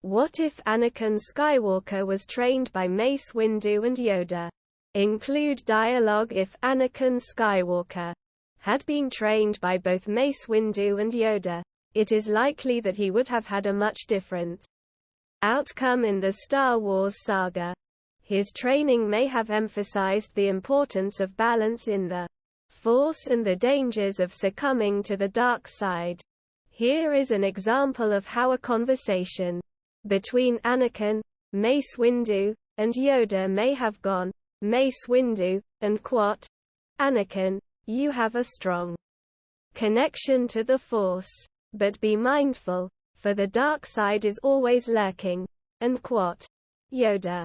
What if Anakin Skywalker was trained by Mace Windu and Yoda? Include dialogue. If Anakin Skywalker had been trained by both Mace Windu and Yoda, it is likely that he would have had a much different outcome in the Star Wars saga. His training may have emphasized the importance of balance in the Force and the dangers of succumbing to the dark side. Here is an example of how a conversation between Anakin, Mace Windu, and Yoda may have gone. Mace Windu, and quote, Anakin, you have a strong connection to the Force. But be mindful, for the dark side is always lurking. And quote, Yoda.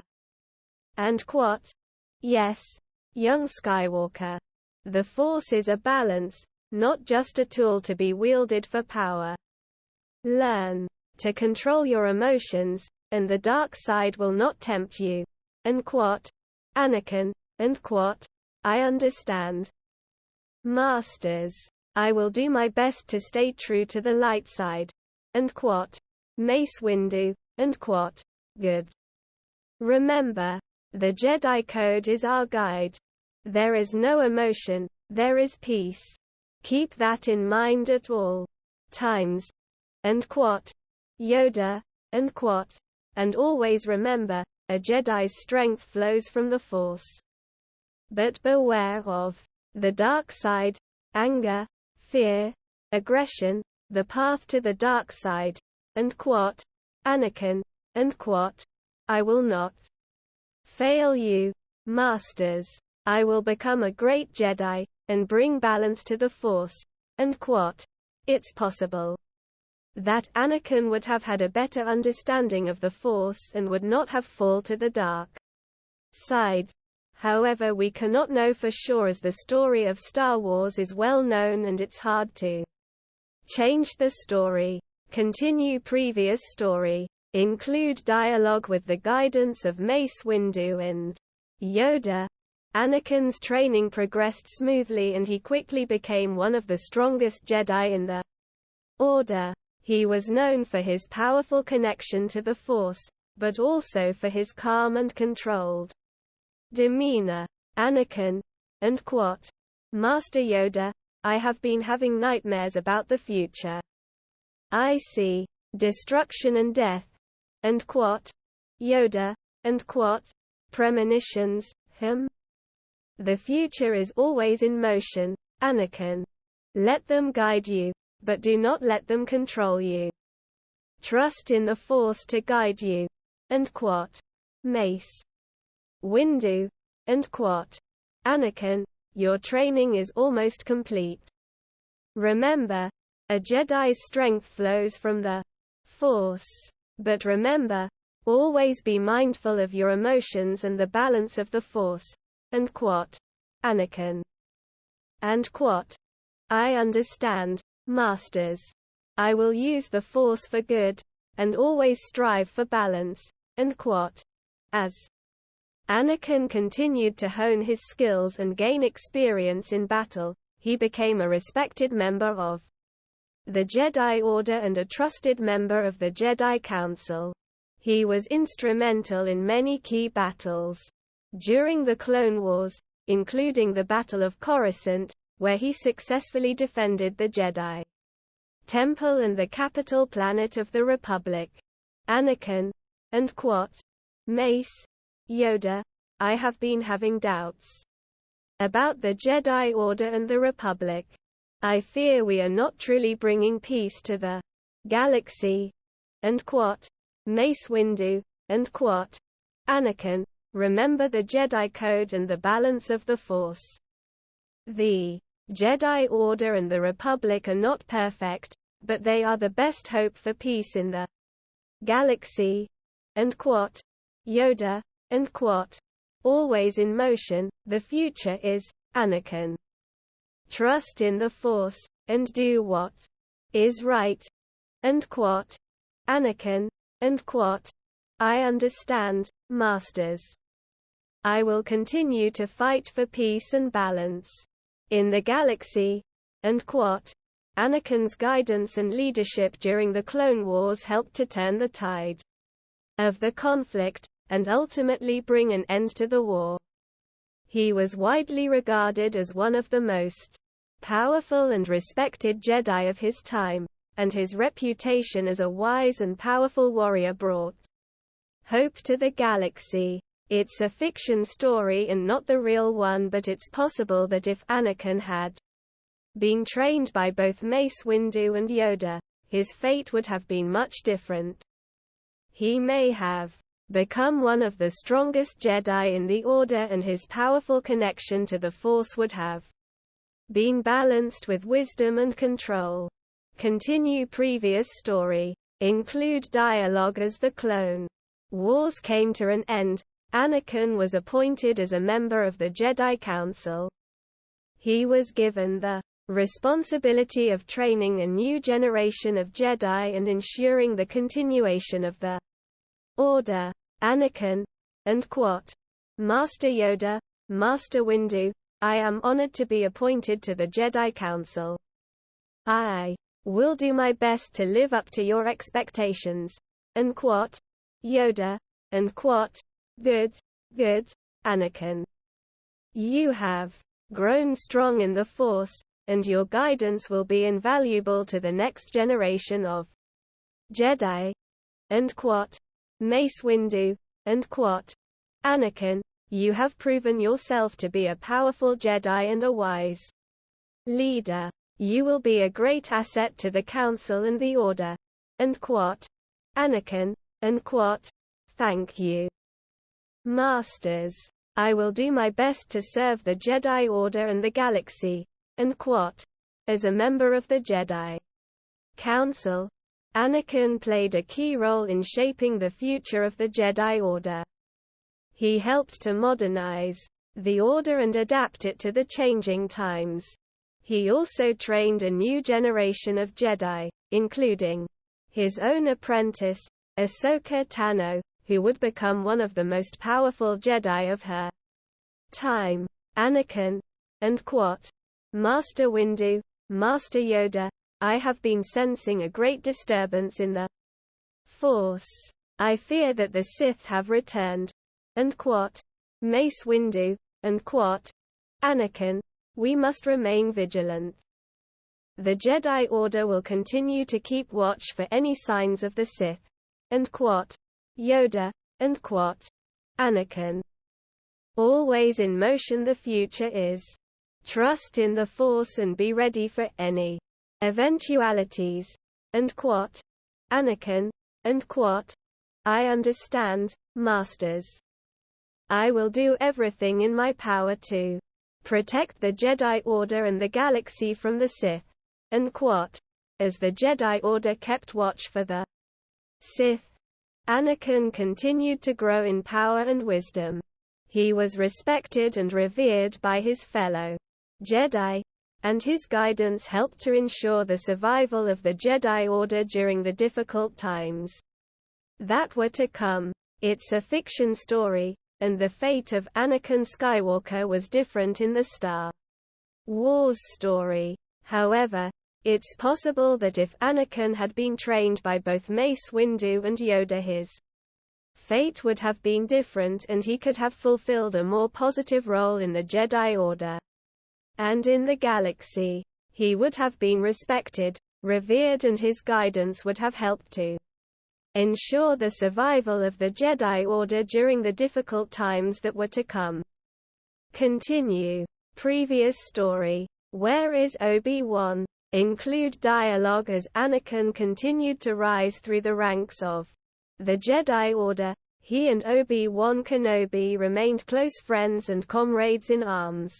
And quote, yes, young Skywalker. The Force is a balance, not just a tool to be wielded for power. Learn to control your emotions, and the dark side will not tempt you. And quote, Anakin. And quote, I understand. Masters. I will do my best to stay true to the light side. And quote, Mace Windu. And quote, good. Remember, the Jedi Code is our guide. There is no emotion, there is peace. Keep that in mind at all times. And quote, Yoda. And quote, and always remember, a Jedi's strength flows from the Force. But beware of the dark side, anger, fear, aggression, the path to the dark side. And quote, Anakin. And quote, I will not fail you, masters. I will become a great Jedi, and bring balance to the Force. And quote, it's possible that Anakin would have had a better understanding of the Force and would not have fallen to the dark side. However, we cannot know for sure, as the story of Star Wars is well known and it's hard to change the story. Continue previous story. Include dialogue with the guidance of Mace Windu and Yoda. Anakin's training progressed smoothly and he quickly became one of the strongest Jedi in the Order. He was known for his powerful connection to the Force, but also for his calm and controlled demeanor. Anakin. And quote, Master Yoda, I have been having nightmares about the future. I see destruction and death. And quote, Yoda. And quote, premonitions. The future is always in motion, Anakin. Let them guide you, but do not let them control you. Trust in the Force to guide you. And quote, Mace Windu. And quote, Anakin, your training is almost complete. Remember, a Jedi's strength flows from the Force. But remember, always be mindful of your emotions and the balance of the Force. And quote, Anakin. And quote, I understand, masters. I will use the Force for good, and always strive for balance. And quote. As Anakin continued to hone his skills and gain experience in battle, he became a respected member of the Jedi Order and a trusted member of the Jedi Council. He was instrumental in many key battles during the Clone Wars, including the Battle of Coruscant, where he successfully defended the Jedi Temple and the capital planet of the Republic. Anakin. And quote, Mace Yoda, I have been having doubts about the Jedi Order and the Republic. I fear we are not truly bringing peace to the galaxy. And quote, Mace Windu. And quote, Anakin, remember the Jedi Code and the balance of the Force. The Jedi Order and the Republic are not perfect, but they are the best hope for peace in the galaxy. And quote, Yoda. And quote, always in motion, the future is, Anakin. Trust in the Force, and do what is right. And quote, Anakin. And quote, I understand, masters. I will continue to fight for peace and balance in the galaxy. And quote, Anakin's guidance and leadership during the Clone Wars helped to turn the tide of the conflict, and ultimately bring an end to the war. He was widely regarded as one of the most powerful and respected Jedi of his time, and his reputation as a wise and powerful warrior brought hope to the galaxy. It's a fiction story and not the real one, but it's possible that if Anakin had been trained by both Mace Windu and Yoda, his fate would have been much different. He may have become one of the strongest Jedi in the Order, and his powerful connection to the Force would have been balanced with wisdom and control. Continue previous story. Include dialogue as the Clone Wars came to an end. Anakin was appointed as a member of the Jedi Council. He was given the responsibility of training a new generation of Jedi and ensuring the continuation of the Order. Anakin, and quote, Master Yoda, Master Windu, I am honored to be appointed to the Jedi Council. I will do my best to live up to your expectations. End quote. Yoda, end quote. Good, Anakin. You have grown strong in the Force, and your guidance will be invaluable to the next generation of Jedi. End quote. Mace Windu, end quote. Anakin, you have proven yourself to be a powerful Jedi and a wise leader. You will be a great asset to the Council and the Order. End quote. Anakin, end quote. Thank you, Masters. I will do my best to serve the Jedi Order and the galaxy. End quote. As a member of the Jedi Council, Anakin played a key role in shaping the future of the Jedi Order. He helped to modernize the Order and adapt it to the changing times. He also trained a new generation of Jedi, including his own apprentice, Ahsoka Tano, who would become one of the most powerful Jedi of her time. Anakin, end quote. Master Windu, Master Yoda, I have been sensing a great disturbance in the Force. I fear that the Sith have returned. End quote. Mace Windu, end quote. Anakin, we must remain vigilant. The Jedi Order will continue to keep watch for any signs of the Sith. End quote. Yoda, end quote. Anakin. Always in motion, the future is. Trust in the Force and be ready for any eventualities. End quote. Anakin, end quote. I understand, Masters. I will do everything in my power to protect the Jedi Order and the galaxy from the Sith. End quote. As the Jedi Order kept watch for the Sith, Anakin continued to grow in power and wisdom. He was respected and revered by his fellow Jedi, and his guidance helped to ensure the survival of the Jedi Order during the difficult times that were to come. It's a fiction story, and the fate of Anakin Skywalker was different in the Star Wars story. However, it's possible that if Anakin had been trained by both Mace Windu and Yoda, his fate would have been different and he could have fulfilled a more positive role in the Jedi Order. And in the galaxy, he would have been respected, revered, and his guidance would have helped to ensure the survival of the Jedi Order during the difficult times that were to come. Continue. Previous story. Where is Obi-Wan? Include dialogue as Anakin continued to rise through the ranks of the Jedi Order. He and Obi-Wan Kenobi remained close friends and comrades in arms.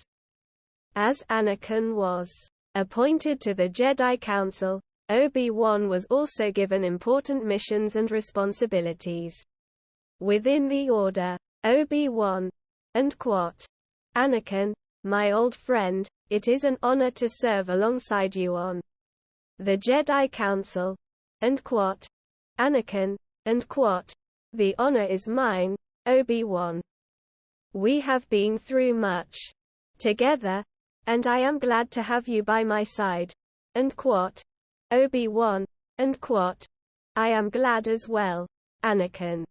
As Anakin was appointed to the Jedi Council, Obi-Wan was also given important missions and responsibilities within the Order. Obi-Wan, end quote. Anakin, my old friend, it is an honor to serve alongside you on the Jedi Council, end quote. Anakin, end quote. The honor is mine, Obi-Wan. We have been through much together, and I am glad to have you by my side, end quote. Obi-Wan, end quote. I am glad as well, Anakin.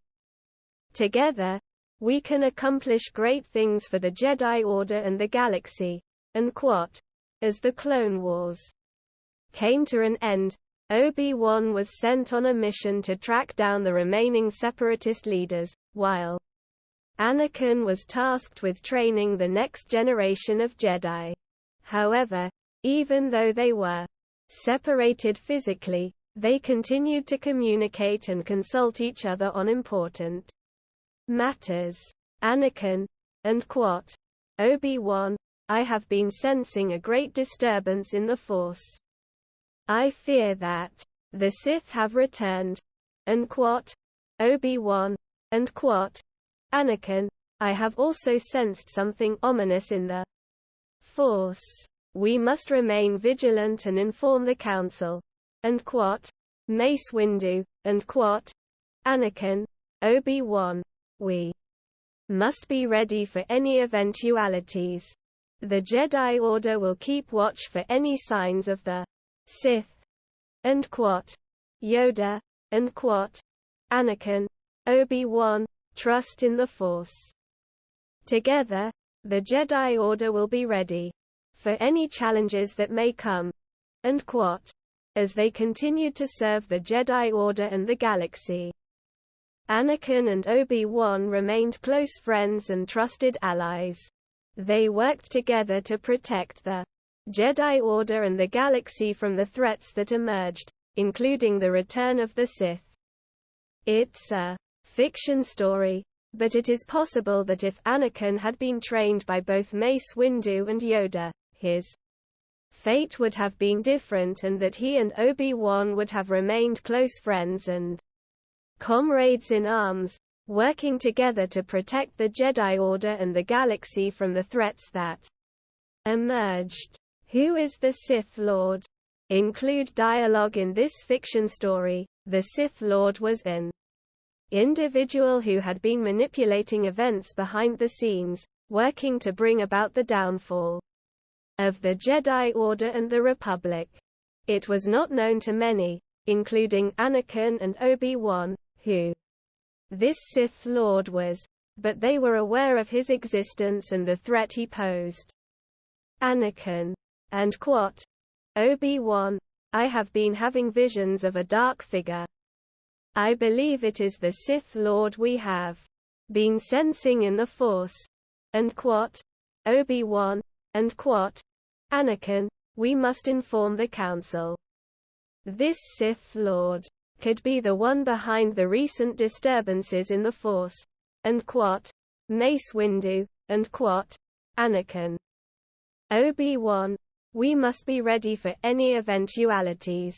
Together, we can accomplish great things for the Jedi Order and the galaxy. And quote, as the Clone Wars came to an end, Obi-Wan was sent on a mission to track down the remaining Separatist leaders, while Anakin was tasked with training the next generation of Jedi. However, even though they were separated physically, they continued to communicate and consult each other on important matters. Anakin, and quote, Obi-Wan, I have been sensing a great disturbance in the Force. I fear that the Sith have returned. And quote, Obi-Wan, and quote, Anakin, I have also sensed something ominous in the Force. We must remain vigilant and inform the Council. And quote, Mace Windu, and quote, Anakin, Obi-Wan, we must be ready for any eventualities. The Jedi Order will keep watch for any signs of the Sith. And quote, Yoda, and quote, Anakin, Obi-Wan, trust in the Force. Together, the Jedi Order will be ready for any challenges that may come. And quote, as they continued to serve the Jedi Order and the galaxy. Anakin and Obi-Wan remained close friends and trusted allies. They worked together to protect the Jedi Order and the galaxy from the threats that emerged, including the return of the Sith. It's a fiction story, but it is possible that if Anakin had been trained by both Mace Windu and Yoda, his fate would have been different, and that he and Obi-Wan would have remained close friends and comrades in arms, working together to protect the Jedi Order and the galaxy from the threats that emerged. Who is the Sith Lord? Include dialogue in this fiction story. The Sith Lord was an individual who had been manipulating events behind the scenes, working to bring about the downfall of the Jedi Order and the Republic. It was not known to many, including Anakin and Obi-Wan, who this Sith Lord was, but they were aware of his existence and the threat he posed. Anakin, and quote, Obi-Wan, I have been having visions of a dark figure. I believe it is the Sith Lord we have been sensing in the Force. And quote, Obi-Wan, and quote, Anakin, we must inform the Council. This Sith Lord could be the one behind the recent disturbances in the Force. And quote, Mace Windu, and quote, Anakin. Obi-Wan, we must be ready for any eventualities.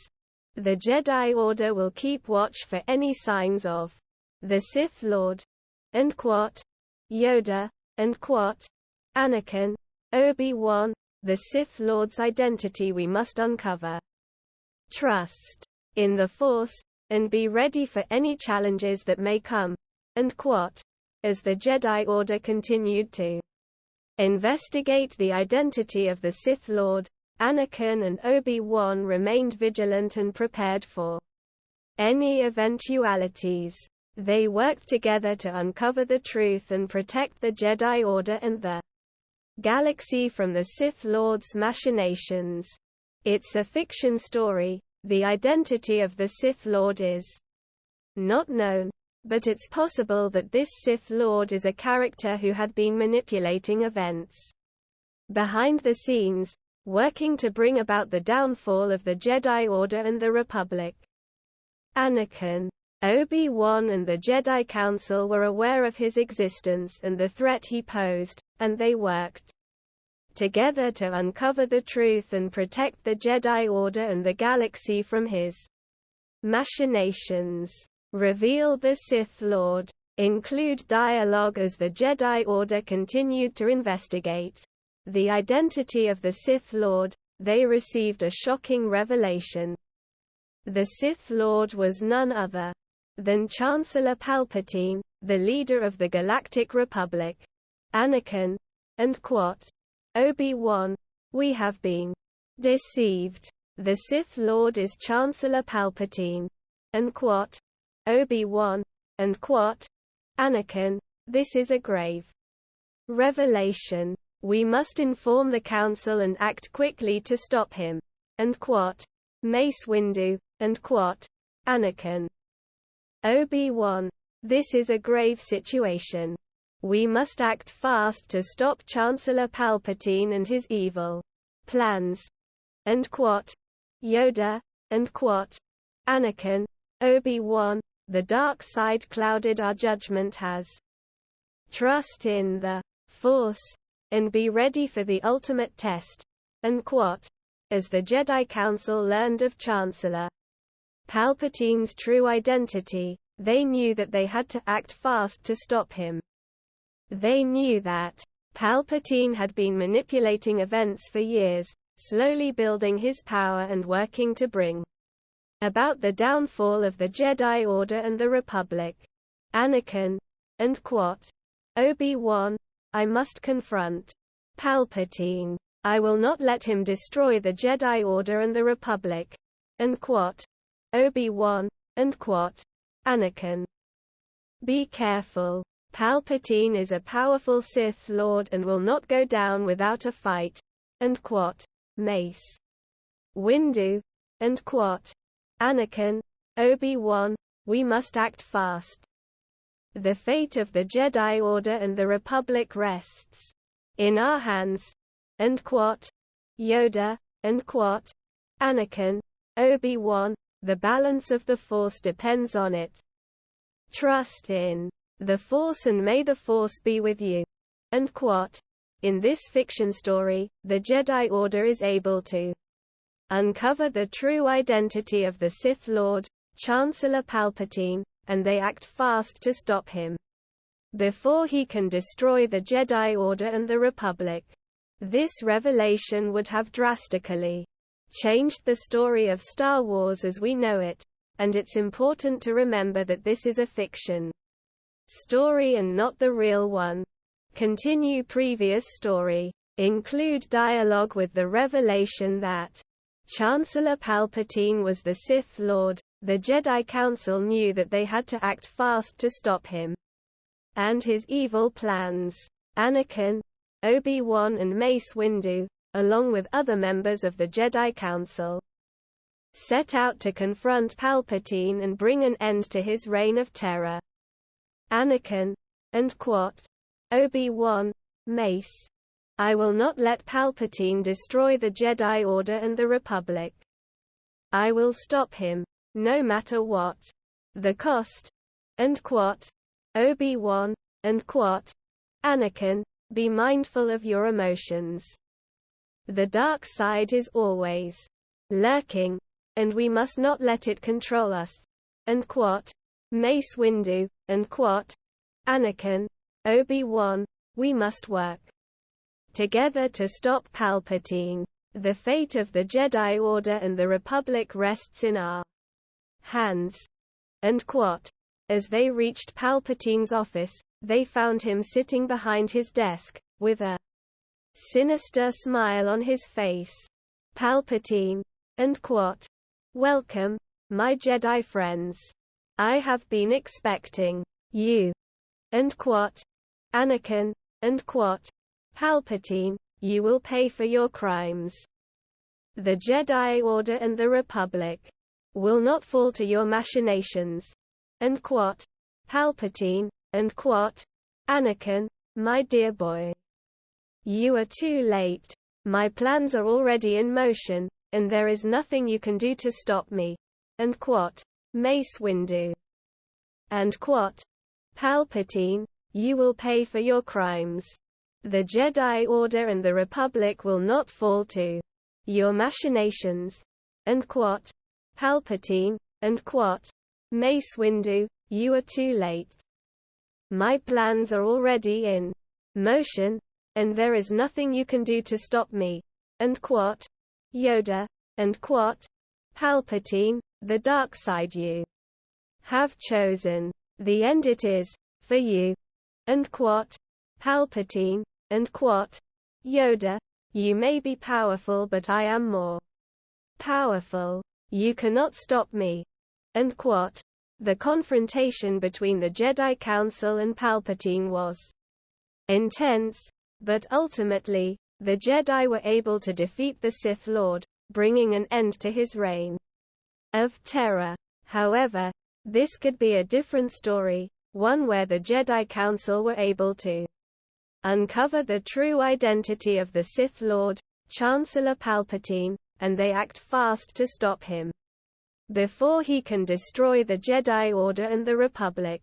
The Jedi Order will keep watch for any signs of the Sith Lord. And quote, Yoda, and quote, Anakin, Obi-Wan, the Sith Lord's identity we must uncover. Trust in the Force, and be ready for any challenges that may come. And quote, as the Jedi Order continued to investigate the identity of the Sith Lord, Anakin and Obi-Wan remained vigilant and prepared for any eventualities. They worked together to uncover the truth and protect the Jedi Order and the galaxy from the Sith Lord's machinations. It's a fiction story. The identity of the Sith Lord is not known, but it's possible that this Sith Lord is a character who had been manipulating events behind the scenes, working to bring about the downfall of the Jedi Order and the Republic. Anakin, Obi-Wan and the Jedi Council were aware of his existence and the threat he posed, and they worked together to uncover the truth and protect the Jedi Order and the galaxy from his machinations. Reveal the Sith Lord. Include dialogue as the Jedi Order continued to investigate the identity of the Sith Lord. They received a shocking revelation. The Sith Lord was none other than Chancellor Palpatine, the leader of the Galactic Republic. Anakin, and quote, Obi-Wan, we have been deceived. The Sith Lord is Chancellor Palpatine. And quote, Obi-Wan, and quote, Anakin, this is a grave revelation. We must inform the Council and act quickly to stop him. And quote, Mace Windu, and quote, Anakin. Obi-Wan, this is a grave situation. We must act fast to stop Chancellor Palpatine and his evil plans. And quote, Yoda, and quote, Anakin, Obi-Wan, the dark side clouded our judgment has. Trust in the Force, and be ready for the ultimate test. And quote, as the Jedi Council learned of Chancellor Palpatine's true identity, they knew that they had to act fast to stop him. They knew that Palpatine had been manipulating events for years, slowly building his power and working to bring about the downfall of the Jedi Order and the Republic. Anakin, and quote, Obi-Wan, I must confront Palpatine. I will not let him destroy the Jedi Order and the Republic. And quote, Obi-Wan, and quote, Anakin. Be careful. Palpatine is a powerful Sith Lord and will not go down without a fight. And quote, Mace Windu, and quote, Anakin, Obi-Wan, we must act fast. The fate of the Jedi Order and the Republic rests in our hands. And quote, Yoda, and quote, Anakin, Obi-Wan, the balance of the Force depends on it. Trust in the Force and may the Force be with you. And quote, in this fiction story, the Jedi Order is able to uncover the true identity of the Sith Lord, Chancellor Palpatine, and they act fast to stop him before he can destroy the Jedi Order and the Republic. This revelation would have drastically changed the story of Star Wars as we know it, and it's important to remember that this is a fiction story and not the real one. Continue previous story. Include dialogue with the revelation that Chancellor Palpatine was the Sith Lord. The Jedi Council knew that they had to act fast to stop him and his evil plans. Anakin, Obi-Wan and Mace Windu, along with other members of the Jedi Council, set out to confront Palpatine and bring an end to his reign of terror. Anakin, and quote, Obi-Wan, Mace, I will not let Palpatine destroy the Jedi Order and the Republic. I will stop him, no matter what the cost. And quote, Obi-Wan, and quote, Anakin, be mindful of your emotions. The dark side is always lurking, and we must not let it control us. And quote, Mace Windu, and quote, Anakin, Obi-Wan, we must work together to stop Palpatine. The fate of the Jedi Order and the Republic rests in our hands. And quote, as they reached Palpatine's office, they found him sitting behind his desk, with a sinister smile on his face. Palpatine, and quote, welcome, my Jedi friends. I have been expecting you. And quote, Anakin, and quote, Palpatine, you will pay for your crimes. The Jedi Order and the Republic will not fall to your machinations. And quote, Palpatine, and quote, Anakin, my dear boy. You are too late. My plans are already in motion, and there is nothing you can do to stop me. And quote, Mace Windu. And quote, Palpatine, you will pay for your crimes. The Jedi Order and the Republic will not fall to your machinations. And quote, Palpatine, and quote, Mace Windu, you are too late. My plans are already in motion, and there is nothing you can do to stop me. And quote, Yoda, and quote, Palpatine, the dark side you have chosen. The end it is, for you. And quote, Palpatine, and quote, Yoda, you may be powerful but I am more powerful. You cannot stop me. And quote, The confrontation between the Jedi Council and Palpatine was intense, but ultimately, the Jedi were able to defeat the Sith Lord, bringing an end to his reign of terror. However, this could be a different story, one where the Jedi Council were able to uncover the true identity of the Sith Lord, Chancellor Palpatine, and they act fast to stop him before he can destroy the Jedi Order and the Republic.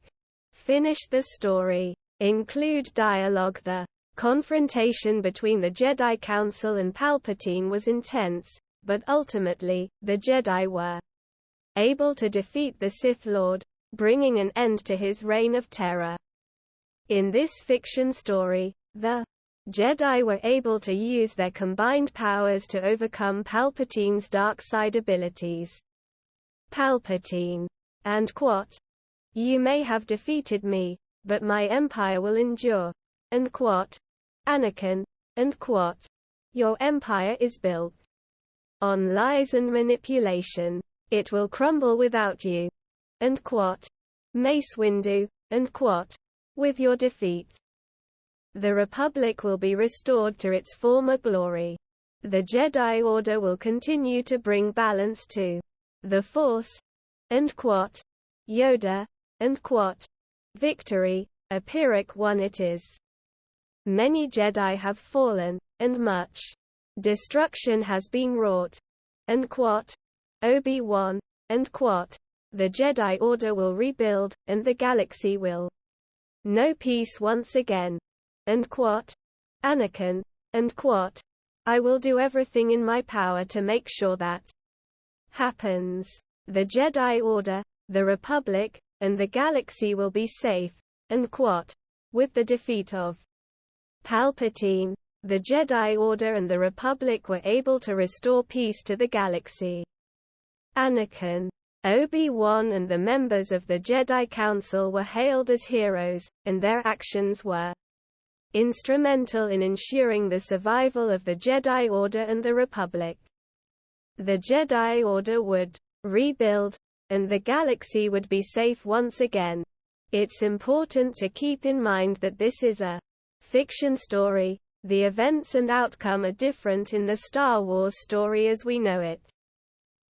Finish the story. Include dialogue. The confrontation between the Jedi Council and Palpatine was intense, but ultimately, the Jedi were able to defeat the Sith Lord, bringing an end to his reign of terror. In this fiction story, the Jedi were able to use their combined powers to overcome Palpatine's dark side abilities. Palpatine and quote, "You may have defeated me, but my empire will endure," and quote, "Anakin," and quote, "Your empire is built on lies and manipulation. It will crumble without you," and quote, "Mace Windu," and quote, "With your defeat, the Republic will be restored to its former glory. The Jedi Order will continue to bring balance to the Force," and quote, "Yoda," and quote, "Victory, a Pyrrhic one it is. Many Jedi have fallen, and much destruction has been wrought," and quote, Obi-Wan, and quote, "The Jedi Order will rebuild, and the galaxy will know peace once again," and quote, Anakin, and quote, "I will do everything in my power to make sure that happens. The Jedi Order, the Republic, and the galaxy will be safe," and quote, "With the defeat of Palpatine, the Jedi Order and the Republic were able to restore peace to the galaxy." Anakin, Obi-Wan and the members of the Jedi Council were hailed as heroes, and their actions were instrumental in ensuring the survival of the Jedi Order and the Republic. The Jedi Order would rebuild, and the galaxy would be safe once again. It's important to keep in mind that this is a fiction story. The events and outcome are different in the Star Wars story as we know it.